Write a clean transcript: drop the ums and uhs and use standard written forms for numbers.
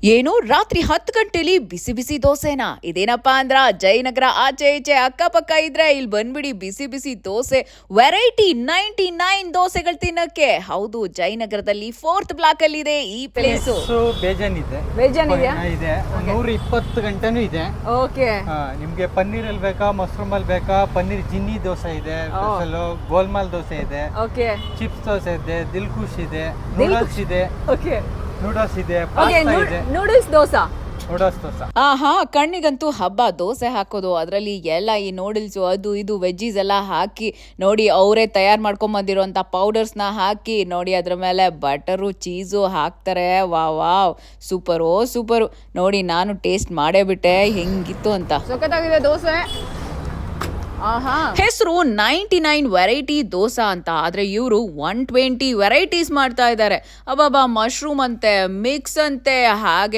ಏನು ರಾತ್ರಿ 10 ಗಂಟೆಲಿ ಬಿಸಿ ಬಿಸಿ ದೋಸೆನಾ? ಇದೇನಪ್ಪಾ ಅಂದ್ರ ಜಯನಗರ ಆಚೆ ಈಚೆ ಅಕ್ಕಪಕ್ಕ ಇದ್ರೆ ಇಲ್ಲಿ ಬಂದ್ಬಿಡಿ ಬಿಸಿ ಬಿಸಿ ದೋಸೆ ವೆರೈಟಿ 99 ದೋಸೆಗಳು ತಿನ್ನಕ್ಕೆ. ಹೌದು, ಜಯನಗರದಲ್ಲಿ 4th ಬ್ಲಾಕ್ ಅಲ್ಲಿ ಇದೆ ಈ ಪ್ಲೇಸ್. ಬೇಜಾನ್ ಇದೆ, ಇದೆ 120 ಗಂಟೆನೂ ಇದೆ. ಓಕೆ, ನಿಮ್ಗೆ ಪನ್ನೀರ್ ಅಲ್ಲಿ ಬೇಕಾ, ಮಶ್ರೂಮ್ ಅಲ್ಲಿ ಬೇಕಾ, ಪನ್ನೀರ್ ಜಿನ್ನಿ ದೋಸೆ ಇದೆ, ಗೋಲ್ಮಾಲ್ ದೋಸೆ ಇದೆ, ಓಕೆ, ಚಿಪ್ಸ್ ದೋಸೆ ಇದೆ, ದಿಲ್ ಖುಷ್ ಇದೆ, ನೂಡಲ್ಸ್ ಇದೆ, ಓಕೆ, ನೂಡಲ್ಸ್ ಇದೆ, ಪಾಸ್ತಾ ಇದೆ, ನೂಡಲ್ಸ್ ದೋಸೆ. ನೂಡಲ್ಸ್ ದೋಸೆ. ಆಹಾ, ಕಣ್ಣಿಗಂತೂ ಹಬ್ಬ ದೋಸೆ ಹಾಕೋದು. ಅದರಲ್ಲಿ ಎಲ್ಲ ಈ ನೂಡಲ್ಸು ಅದು ಇದು ವೆಜ್ಜೀಸ್ ಎಲ್ಲ ಹಾಕಿ ನೋಡಿ, ಅವರೇ ತಯಾರು ಮಾಡ್ಕೊಂಬಂದಿರೋಂಥ ಪೌಡರ್ಸ್ನ ಹಾಕಿ ನೋಡಿ, ಅದ್ರ ಮೇಲೆ ಬಟರು ಚೀಸು ಹಾಕ್ತಾರೆ. Wow, super super. ನೋಡಿ, ನಾನು ಟೇಸ್ಟ್ ಮಾಡೇ ಬಿಟ್ಟೆ ಹೆಂಗಿತ್ತು ಅಂತ. ಸಖತ್ತಾಗಿದೆ ದೋಸೆ. ಹೆಸರು 99 ವೆರೈಟಿ ದೋಸಾ ಅಂತ, ಆದ್ರೆ ಇವರು 120 ವೆರೈಟೀಸ್ ಮಾಡ್ತಾ ಇದ್ದಾರೆ. ಅಬ್ಬಬ್ಬಾ, ಮಶ್ರೂಮ್ ಅಂತೆ, ಮಿಕ್ಸ್ ಅಂತೆ, ಹಾಗೆ